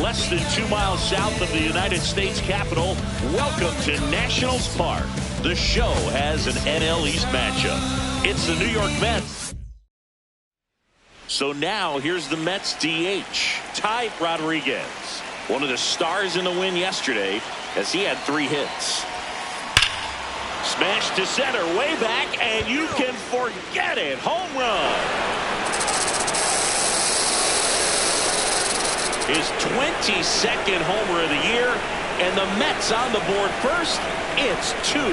less than 2 miles south of the United States Capitol. Welcome to Nationals Park. The show has an NL East matchup. It's the New York Mets. So now here's the Mets DH, Ty Rodriguez. One of the stars in the win yesterday as he had 3 hits. Smash to center, way back, and you can forget it. Home run. His 22nd homer of the year, and the Mets on the board first. It's 2-0.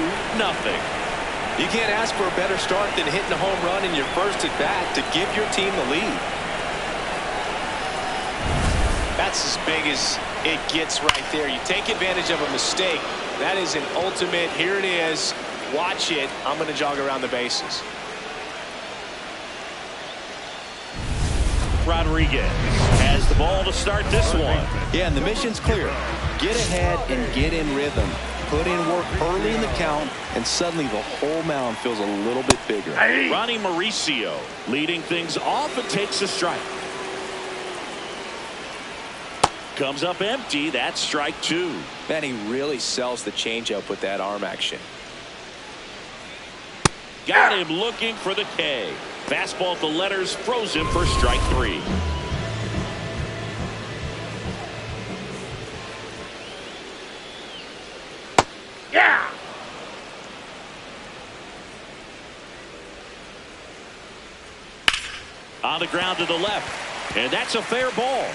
You can't ask for a better start than hitting a home run in your first at bat to give your team the lead. That's as big as it gets right there. You take advantage of a mistake. That is an ultimate. Here it is. Watch it. I'm going to jog around the bases. Rodriguez has the ball to start this one. Yeah, and the mission's clear. Get ahead and get in rhythm. Put in work early in the count, and suddenly the whole mound feels a little bit bigger. Ronnie Mauricio leading things off and takes a strike. Comes up empty. That's strike 2. Man, he really sells the changeup with that arm action. Got him looking for the K. Fastball at the letters, frozen for strike 3. Yeah! On the ground to the left. And that's a fair ball.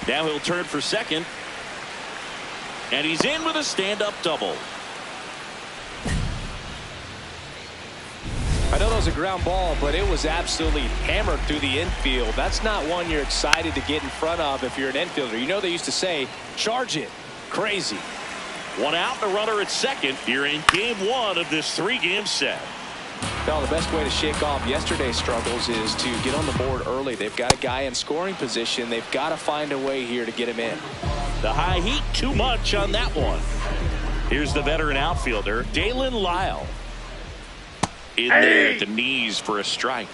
Now he'll turn for second. And he's in with a stand-up double. I know that was a ground ball, but it was absolutely hammered through the infield. That's not one you're excited to get in front of if you're an infielder. You know they used to say, charge it. Crazy. 1 out, the runner at second here in game 1 of this 3-game set. Well, the best way to shake off yesterday's struggles is to get on the board early. They've got a guy in scoring position. They've got to find a way here to get him in. The high heat, too much on that one. Here's the veteran outfielder, Dalen Lyle. In there at the knees for a strike.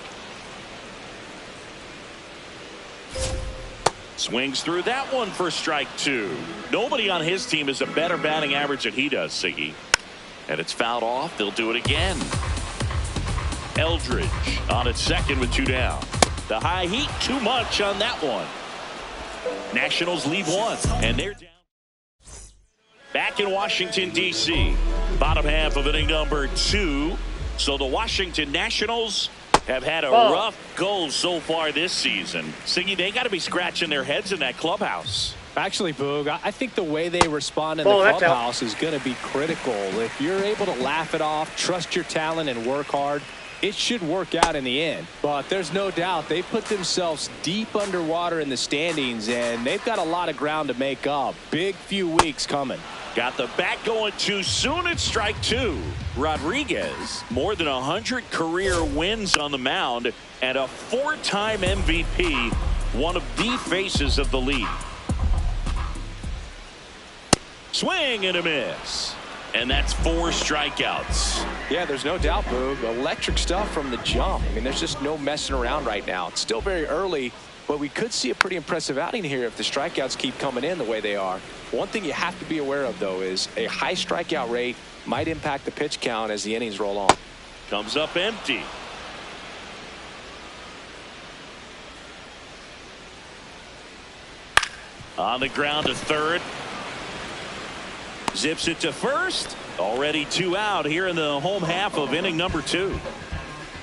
Swings through that one for strike 2. Nobody on his team has a better batting average than he does, Siggy. And it's fouled off. They'll do it again. Eldridge on at second with 2 down. The high heat, too much on that one. Nationals leave 1, and they're down. Back in Washington, D.C. Bottom half of inning number 2. So the Washington Nationals have had a rough go so far this season. Siggy, they got to be scratching their heads in that clubhouse. Actually, Boog, I think the way they respond in the clubhouse is going to be critical. If you're able to laugh it off, trust your talent, and work hard, it should work out in the end. But there's no doubt they put themselves deep underwater in the standings, and they've got a lot of ground to make up. Big few weeks coming. Got the bat going too soon at strike 2. Rodriguez, more than 100 career wins on the mound and a 4-time MVP, one of the faces of the league. Swing and a miss. And that's 4 strikeouts. Yeah, there's no doubt, Boog. Electric stuff from the jump. I mean, there's just no messing around right now. It's still very early, but we could see a pretty impressive outing here if the strikeouts keep coming in the way they are. One thing you have to be aware of, though, is a high strikeout rate might impact the pitch count as the innings roll on. Comes up empty. On the ground to third. Zips it to first. Already 2 out here in the home half of inning number 2.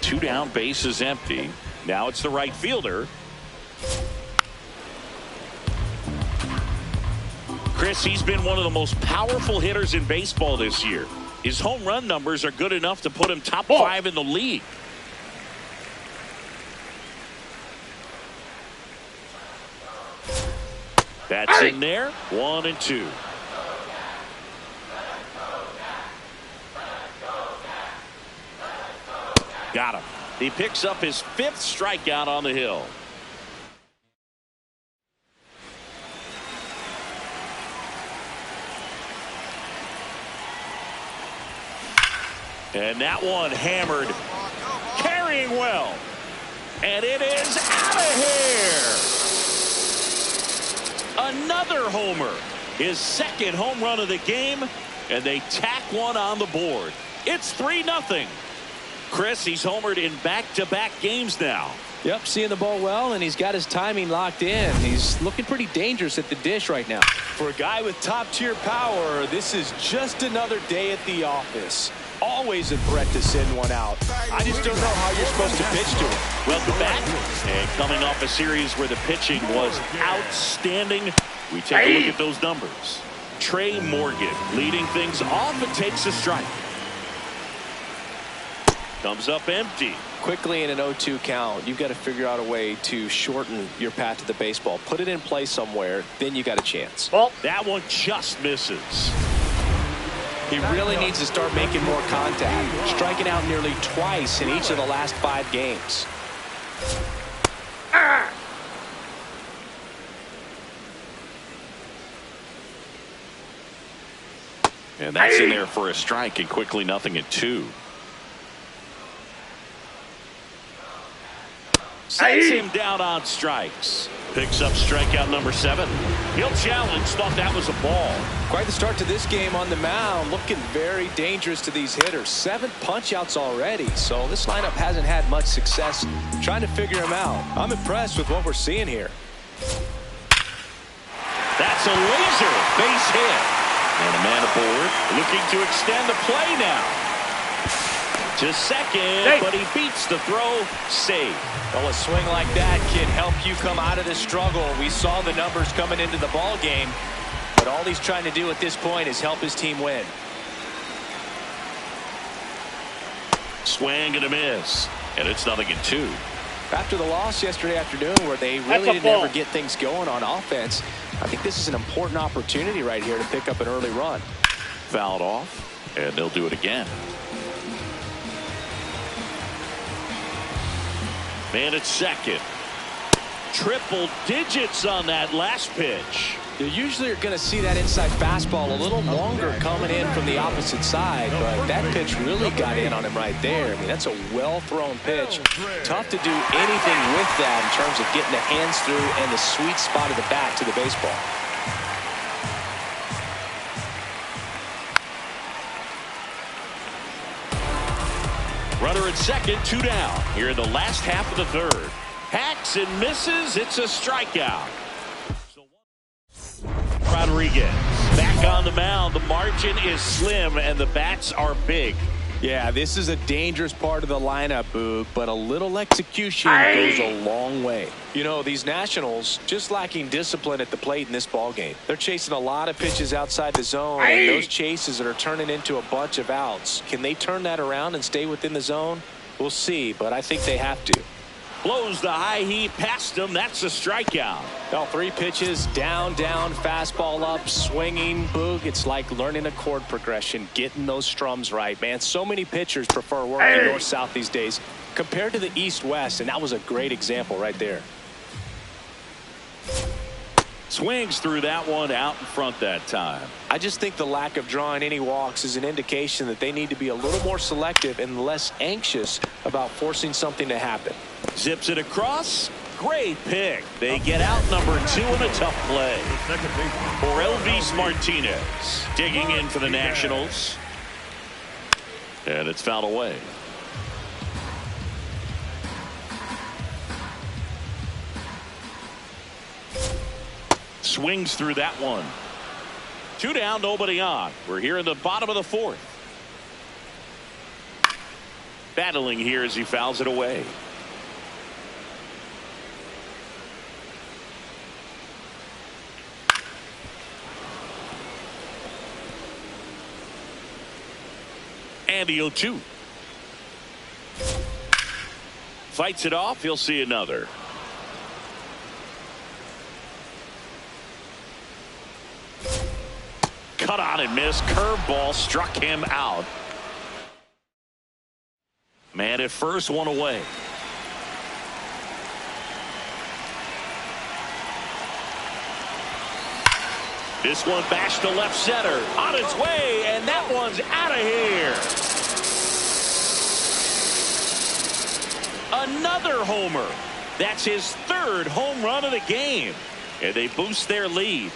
2 down, bases empty. Now it's the right fielder. Chris, he's been one of the most powerful hitters in baseball this year. His home run numbers are good enough to put him top 5 in the league. That's in there. 1 and 2. Got him. He picks up his 5th strikeout on the hill. And that one hammered, carrying well. And it is out of here. Another homer. His second home run of the game, and they tack one on the board. It's 3-0. Chris, he's homered in back-to-back games now. Yep, seeing the ball well, and he's got his timing locked in. He's looking pretty dangerous at the dish right now. For a guy with top-tier power, this is just another day at the office. Always a threat to send one out. I just don't know how you're supposed to pitch to him. Welcome back. And coming off a series where the pitching was outstanding, we take a look at those numbers. Trey Morgan leading things off and takes a strike. Comes up empty. Quickly in an 0-2 count, you've got to figure out a way to shorten your path to the baseball. Put it in play somewhere, then you got a chance. Well, that one just misses. He really needs to start making more contact, striking out nearly twice in each of the last 5 games. And that's in there for a strike, and quickly 0-2. Sets him down on strikes. Picks up strikeout number 7. He'll challenge. Thought that was a ball. Quite the start to this game on the mound. Looking very dangerous to these hitters. 7 punch-outs already. So this lineup hasn't had much success trying to figure him out. I'm impressed with what we're seeing here. That's a laser base hit. And a man aboard looking to extend the play now. To second, but he beats the throw. Save. Well, a swing like that can help you come out of the struggle. We saw the numbers coming into the ball game, but all he's trying to do at this point is help his team win. Swing and a miss, and it's 0-2. After the loss yesterday afternoon, where they really didn't ever get things going on offense, I think this is an important opportunity right here to pick up an early run. Fouled off, and they'll do it again. Man at second. Triple digits on that last pitch. You usually are going to see that inside fastball a little longer coming in from the opposite side, but that pitch really got in on him right there. I mean, that's a well-thrown pitch. Tough to do anything with that in terms of getting the hands through and the sweet spot of the bat to the baseball. Runner at second, 2 down. Here in the last half of the third. Hacks and misses. It's a strikeout. Rodriguez back on the mound. The margin is slim and the bats are big. Yeah, this is a dangerous part of the lineup, Boog, but a little execution goes a long way. You know, these Nationals just lacking discipline at the plate in this ball game. They're chasing a lot of pitches outside the zone, and those chases that are turning into a bunch of outs. Can they turn that around and stay within the zone? We'll see, but I think they have to. Blows the high heat past him. That's a strikeout. All 3 pitches, down, fastball up, swinging. Boog, it's like learning a chord progression, getting those strums right, man. So many pitchers prefer working north-south these days compared to the east-west, and that was a great example right there. Swings through that one out in front that time. I just think the lack of drawing any walks is an indication that they need to be a little more selective and less anxious about forcing something to happen. Zips it across. Great pick. They get out number 2 in a tough play. For Elvis Martinez. Digging in for the Nationals. And it's fouled away. Swings through that one. 2 down, nobody on. We're here in the bottom of the 4th. Battling here as he fouls it away. And the 0-2. Fights it off. He'll see another. Cut on and miss. Curveball struck him out. Man at first, 1 away. This one bashed to left center. On its way, and that one's out of here. Another homer. That's his 3rd home run of the game. And they boost their lead.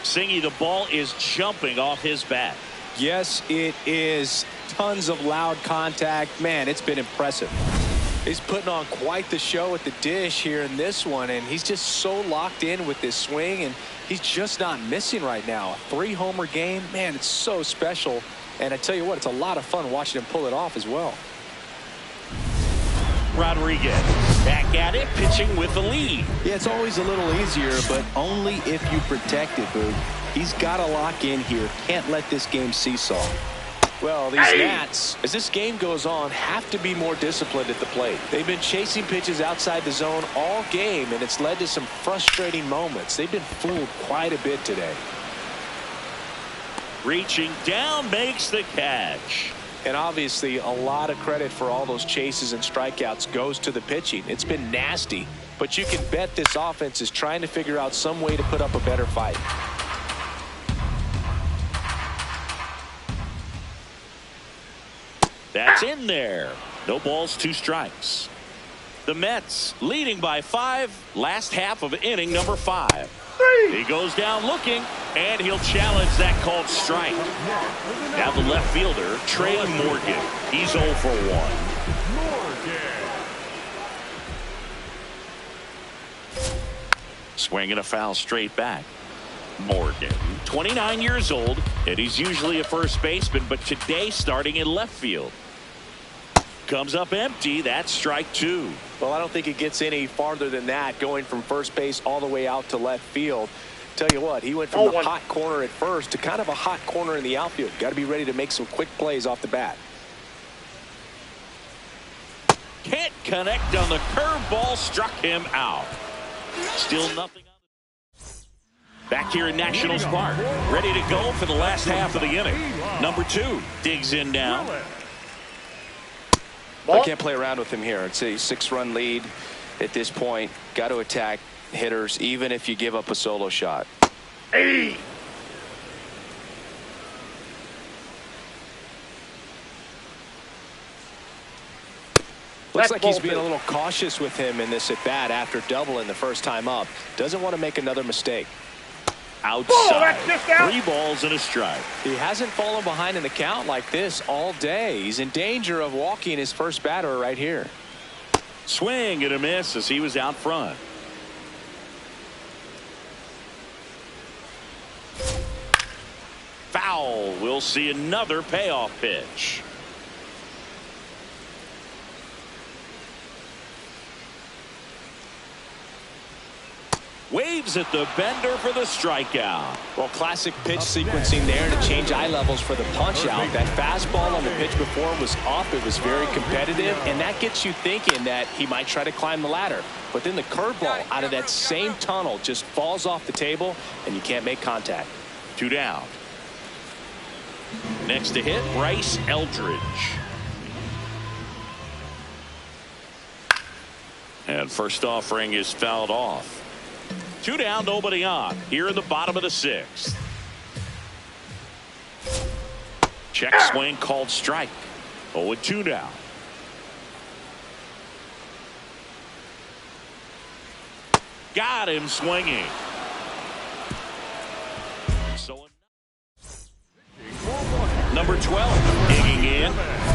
Singy, the ball is jumping off his bat. Yes, it is. Tons of loud contact. Man, it's been impressive. He's putting on quite the show at the dish here in this one, and he's just so locked in with this swing, and he's just not missing right now. A 3-homer game, man, it's so special. And I tell you what, it's a lot of fun watching him pull it off as well. Rodriguez back at it, pitching with the lead. Yeah, it's always a little easier, but only if you protect it, Boog. He's got to lock in here. Can't let this game seesaw. Well, these Nats, as this game goes on, have to be more disciplined at the plate. They've been chasing pitches outside the zone all game, and it's led to some frustrating moments. They've been fooled quite a bit today. Reaching down, makes the catch. And obviously, a lot of credit for all those chases and strikeouts goes to the pitching. It's been nasty, but you can bet this offense is trying to figure out some way to put up a better fight. That's in there. No balls, 2 strikes. The Mets leading by 5. Last half of inning number 5. He goes down looking, and he'll challenge that called strike. Now the left fielder, Trey Morgan. He's 0 for 1. Swinging a foul straight back. Morgan, 29 years old, and he's usually a first baseman, but today starting in left field. Comes up empty. That's strike 2. Well, I don't think it gets any farther than that, going from first base all the way out to left field. Tell you what, he went from the hot corner at first to kind of a hot corner in the outfield. Got to be ready to make some quick plays off the bat. Can't connect on the curveball, struck him out. Still nothing. Back here in Nationals Park, ready to go for the last half of the inning. Number 2 digs in now. I can't play around with him here. It's a 6-run lead at this point. Got to attack hitters, even if you give up a solo shot. Hey! Looks like he's being a little cautious with him in this at-bat after doubling the first time up. Doesn't want to make another mistake. Outside. 3 balls and a strike. He hasn't fallen behind in the count like this all day. He's in danger of walking his first batter right here. Swing and a miss as he was out front. Foul. We'll see another payoff pitch. Waves at the bender for the strikeout. Well, classic pitch sequencing there to change eye levels for the punch out. That fastball on the pitch before was up. It was very competitive, and that gets you thinking that he might try to climb the ladder. But then the curveball out of that same tunnel just falls off the table, and you can't make contact. 2 down. Next to hit, Bryce Eldridge. And first offering is fouled off. 2 down, nobody on. Here in the bottom of the 6th. Check swing called strike. 0-2 now. Got him swinging. So number 12 digging in.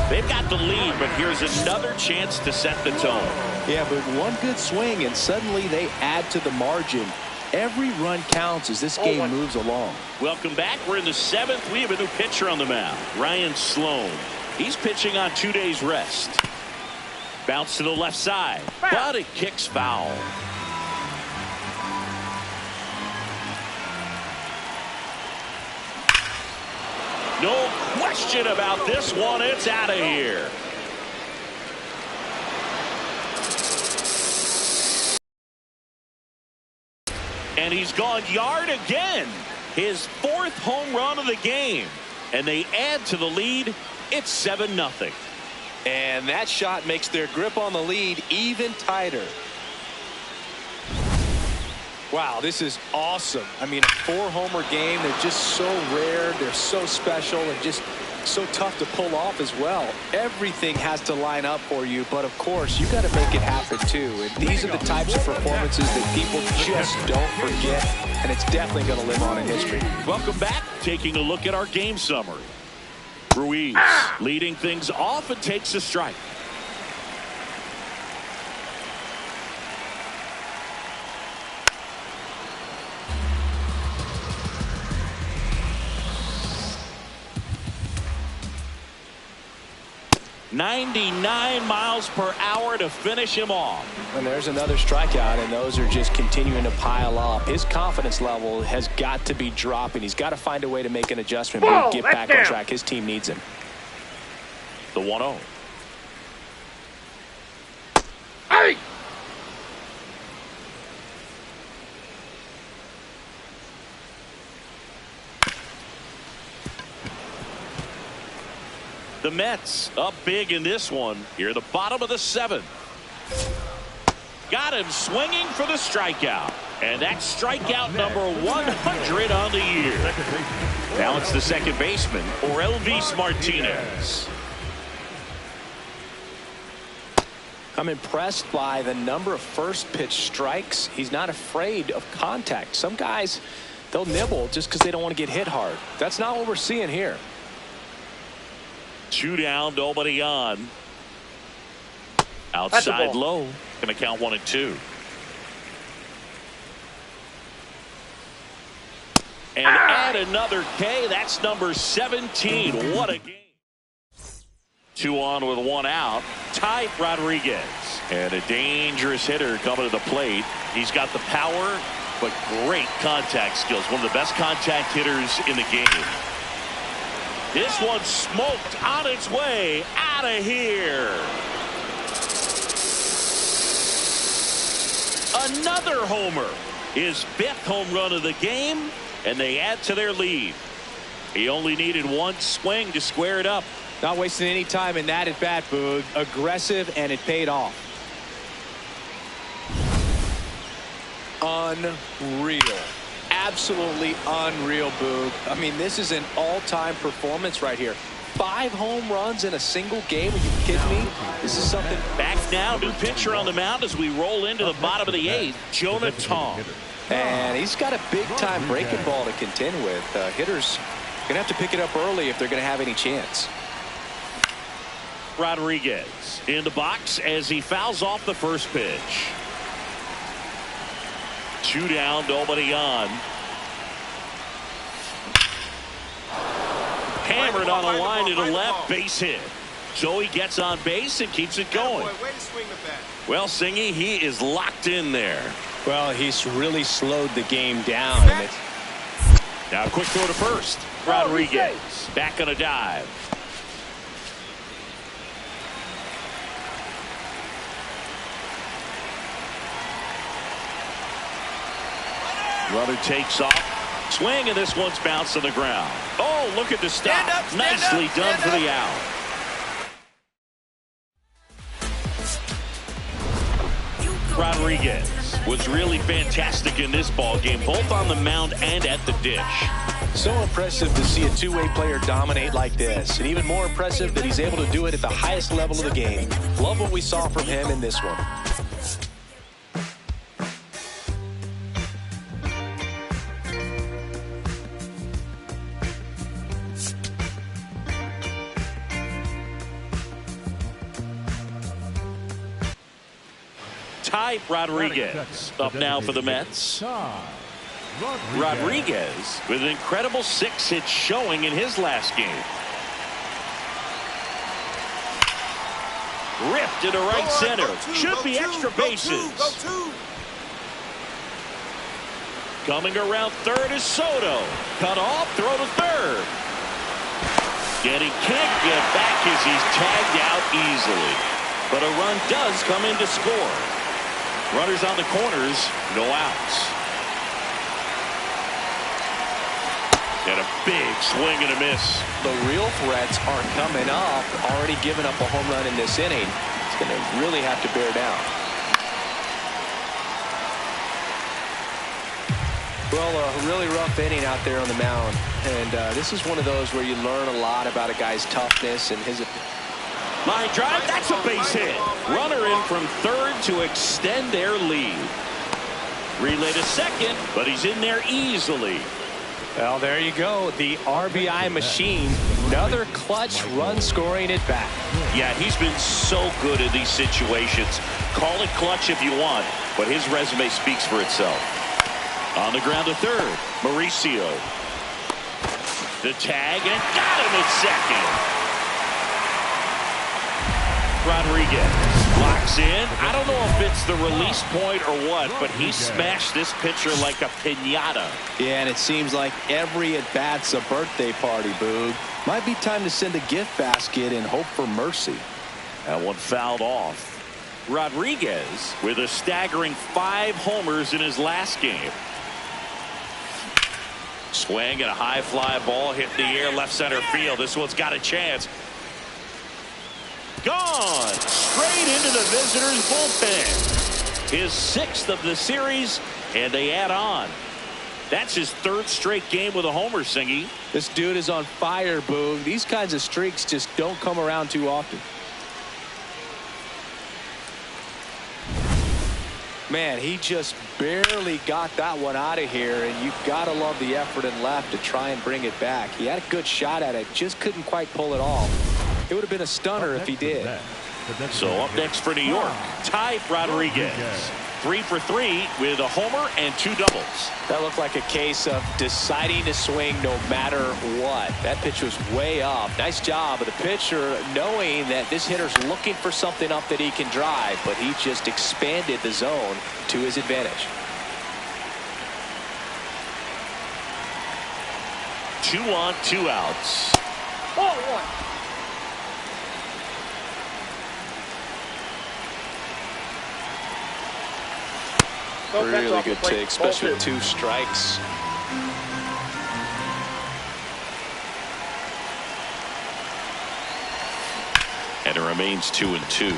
They've got the lead, but here's another chance to set the tone. Yeah, but one good swing and suddenly they add to the margin. Every run counts as this game moves along. Welcome back. We're in the 7th. We have a new pitcher on the mound, Ryan Sloan. He's pitching on 2 days rest. Bounce to the left side, but it kicks foul. No question about this one. It's out of here. And he's gone yard again. His 4th home run of the game. And they add to the lead. It's 7-0. And that shot makes their grip on the lead even tighter. Wow, this is awesome. I mean, a 4-homer game. They're just so rare. They're so special. And just so tough to pull off as well. Everything has to line up for you, but of course, you got to make it happen too. And these are the types of performances that people just don't forget, and it's definitely going to live on in history. Welcome back. Taking a look at our game summary. Ruiz leading things off and takes a strike. .99 miles per hour to finish him off. And there's another strikeout, and those are just continuing to pile up. His confidence level has got to be dropping. He's got to find a way to make an adjustment and get back on track. His team needs him. The 1-0. Hey! The Mets up big in this one. Here, the bottom of the 7th. Got him swinging for the strikeout. And that's strikeout number 100 on the year. Now it's the second baseman, Elvis Martinez. I'm impressed by the number of first pitch strikes. He's not afraid of contact. Some guys, they'll nibble just because they don't want to get hit hard. That's not what we're seeing here. 2 down, nobody on. Outside low. Going to count 1 and 2. And add another K. That's number 17. What a game. 2 on with 1 out. Ty Rodriguez. And a dangerous hitter coming to the plate. He's got the power, but great contact skills. One of the best contact hitters in the game. This one smoked on its way out of here. Another homer. His 5th home run of the game, and they add to their lead. He only needed 1 swing to square it up. Not wasting any time in that at bat, Boog. Aggressive, and it paid off. Unreal. Absolutely unreal, Boog. I mean, this is an all-time performance right here. 5 home runs in a single game. Are you kidding me? This is something. Back now, new pitcher on the mound as we roll into the bottom of the 8th, Jonah Tong. And he's got a big-time breaking ball to contend with. Hitters going to have to pick it up early if they're going to have any chance. Rodriguez in the box as he fouls off the first pitch. 2 down, nobody on. Hammered on a line to the left, base hit. So he gets on base and keeps it going. Well, Singy, he is locked in there. Well, he's really slowed the game down. Now a quick throw to first. Rodriguez back on a dive. Runner takes off. Swing, and this one's bounced on the ground. Oh, look at the stop. Nicely done for the out. Rodriguez was really fantastic in this ball game, both on the mound and at the dish. So impressive to see a two-way player dominate like this, and even more impressive that he's able to do it at the highest level of the game. Love what we saw from him in this one. Ty Rodriguez up now for the Mets. Rodriguez with an incredible 6-hit showing in his last game. Ripped into right center. Should be extra bases. Coming around third is Soto. Cut off, throw to third. And he can't get back as he's tagged out easily. But a run does come in to score. Runners on the corners, no outs. And a big swing and a miss. The real threats are coming up. Already giving up a home run in this inning. It's going to really have to bear down. Well, a really rough inning out there on the mound. And this is one of those where you learn a lot about a guy's toughness and his... Line drive, that's a base hit. Runner in from third to extend their lead. Relay to second, but he's in there easily. Well, there you go. The RBI machine. Another clutch run scoring at bat. Yeah, he's been so good in these situations. Call it clutch if you want, but his resume speaks for itself. On the ground to third, Mauricio. The tag, and got him at second. Rodriguez locks in. I don't know if it's the release point or what, but he smashed this pitcher like a piñata. Yeah, and it seems like every at-bat's a birthday party, Boog. Might be time to send a gift basket and hope for mercy. That one fouled off. Rodriguez with a staggering 5 homers in his last game. Swing and a high fly ball hit in the air left center field. This one's got a chance. Gone straight into the visitors' bullpen. His 6th of the series, and they add on. That's his 3rd straight game with a homer, Singy. This dude is on fire, Boog. These kinds of streaks just don't come around too often. Man, he just barely got that one out of here, and you've got to love the effort and left to try and bring it back. He had a good shot at it, just couldn't quite pull it off. It would have been a stunner if he did. So up next for New York, Ty Rodriguez. 3 for 3 with a homer and 2 doubles. That looked like a case of deciding to swing no matter what. That pitch was way up. Nice job of the pitcher knowing that this hitter's looking for something up that he can drive, but he just expanded the zone to his advantage. 2 on, 2 outs. Ball 1. Really good take, especially with 2 strikes. And it remains 2-2.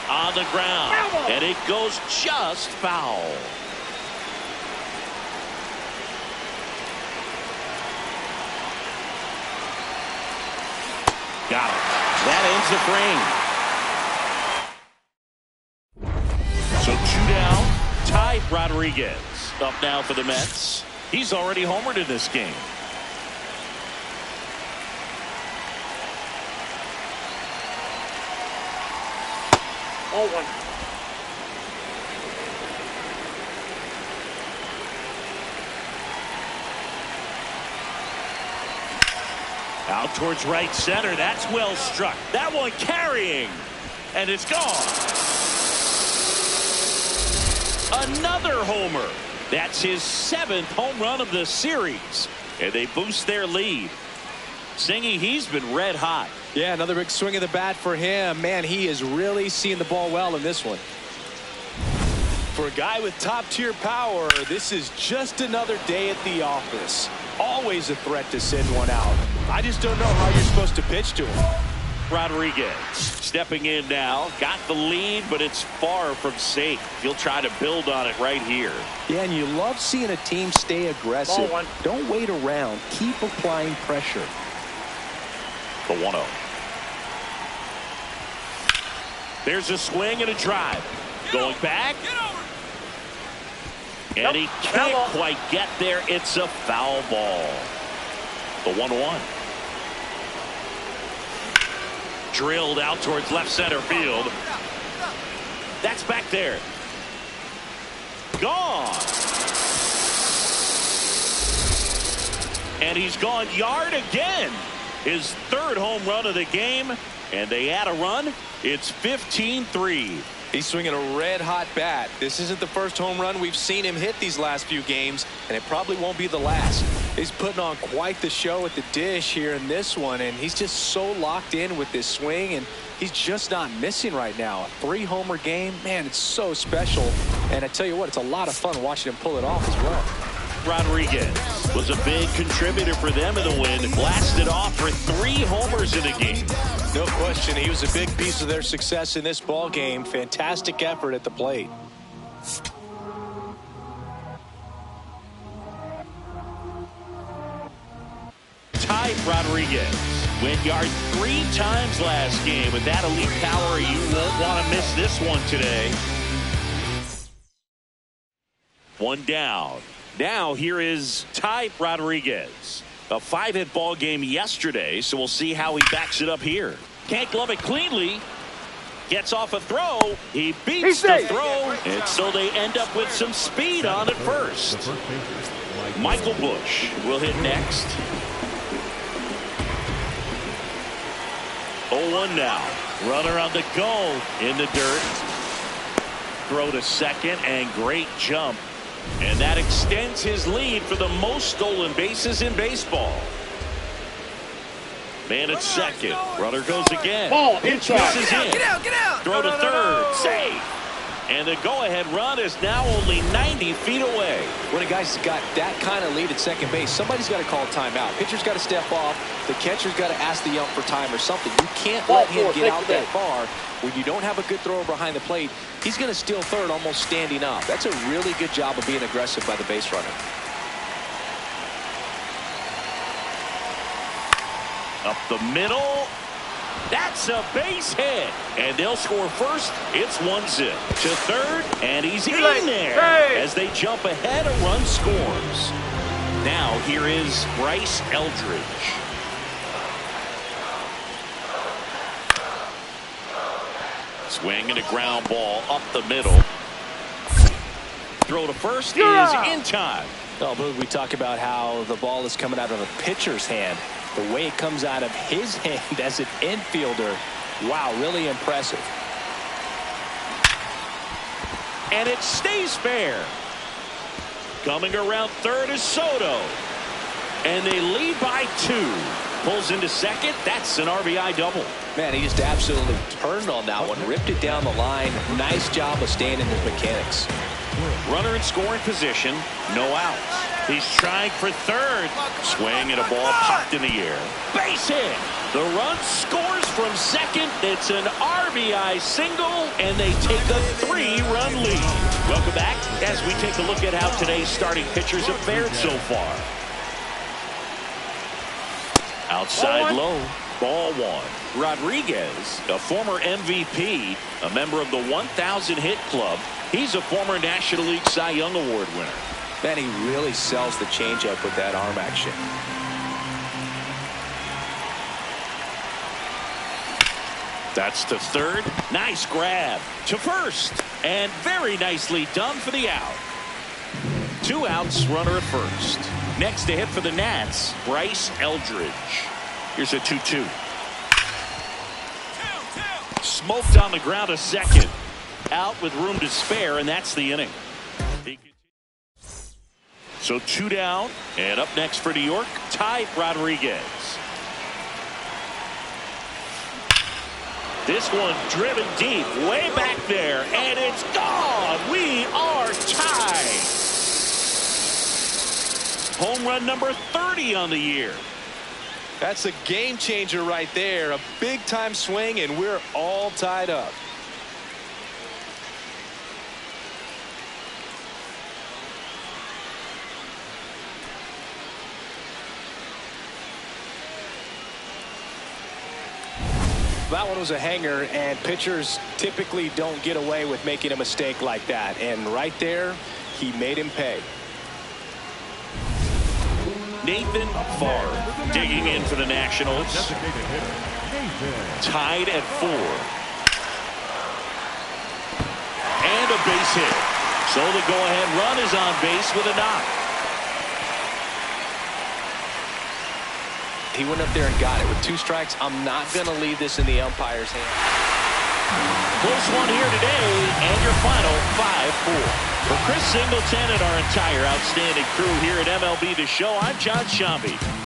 On the ground, and it goes just foul. Got him. That ends the frame. So 2 down. Ty Rodriguez up now for the Mets. He's already homered in this game. Ball 1. Out towards right center. That's well struck. That one carrying. And it's gone. Another homer. That's his 7th home run of the series. And they boost their lead. Singy, he's been red hot. Yeah, another big swing of the bat for him. Man, he is really seeing the ball well in this one. For a guy with top-tier power, this is just another day at the office. Always a threat to send one out. I just don't know how you're supposed to pitch to him. Rodriguez stepping in now. Got the lead, but it's far from safe. He'll try to build on it right here. Yeah, and you love seeing a team stay aggressive. Ball 1. Don't wait around. Keep applying pressure. The 1-0. There's a swing and a drive. Going back. And he can't quite get there. It's a foul ball. The 1-1. Drilled out towards left center field. That's back there. Gone. And he's gone yard again. His 3rd home run of the game. And they add a run. It's 15-3. He's swinging a red-hot bat. This isn't the first home run we've seen him hit these last few games, and it probably won't be the last. He's putting on quite the show at the dish here in this one, and he's just so locked in with this swing, and he's just not missing right now. A 3-homer game, man, it's so special. And I tell you what, it's a lot of fun watching him pull it off as well. Rodriguez was a big contributor for them in the win. Blasted off for 3 homers in the game. No question, he was a big piece of their success in this ball game. Fantastic effort at the plate. Ty Rodriguez went yard 3 times last game. With that elite power, you won't want to miss this one today. 1 down. Now here is Ty Rodriguez. A 5-hit ball game yesterday, so we'll see how he backs it up here. Can't glove it cleanly. Gets off a throw. He beats the throw. And so they end up with some speed on at first. Michael Bush will hit next. 0-1 now. Runner on the go in the dirt. Throw to second and great jump. And that extends his lead for the most stolen bases in baseball. Man at second. Runner goes again. Ball Pitch inside. misses in. Get out. Throw to third. Safe. And the go-ahead run is now only 90 feet away. When a guy's got that kind of lead at second base, somebody's got to call timeout. Pitcher's got to step off. The catcher's got to ask the ump for time or something. You can't let him get out that far. When you don't have a good thrower behind the plate, he's going to steal third almost standing up. That's a really good job of being aggressive by the base runner. Up the middle. That's a base hit. And they'll score first. It's 1-0. To third. And he's in there. As they jump ahead, a run scores. Now here is Bryce Eldridge. Swing and a ground ball up the middle. Throw to first is in time. Oh, but we talk about how the ball is coming out of a pitcher's hand. The way it comes out of his hand as an infielder, wow, really impressive. And it stays fair. Coming around third is Soto. And they lead by 2. Pulls into second. That's an RBI double. Man, he just absolutely turned on that one. Ripped it down the line. Nice job of staying in his mechanics. Runner in scoring position. No outs. He's trying for third. Swing and a ball popped in the air. Base hit. The run scores from second. It's an RBI single, and they take a 3-run lead. Welcome back as we take a look at how today's starting pitchers have fared so far. Outside low. Ball 1. Rodriguez, a former MVP, a member of the 1,000 hit club. He's a former National League Cy Young Award winner. Man, he really sells the changeup with that arm action. That's to third. Nice grab. To first. And very nicely done for the out. 2 outs, runner at first. Next to hit for the Nats, Bryce Eldridge. Here's a 2-2. Smoked on the ground a second. Out with room to spare, and that's the inning. So 2 down, and up next for New York, Ty Rodriguez. This one driven deep, way back there, and it's gone. We are tied. Home run number 30 on the year. That's a game changer right there. A big time swing, and we're all tied up. That one was a hanger, and pitchers typically don't get away with making a mistake like that. And right there, he made him pay. Nathan Favre digging in for the Nationals. Tied at 4. And a base hit. So the go-ahead run is on base with a knock. He went up there and got it. With 2 strikes, I'm not going to leave this in the umpire's hand. Close one here today, and your final 5-4. For Chris Singleton and our entire outstanding crew here at MLB The Show, I'm John Shambi.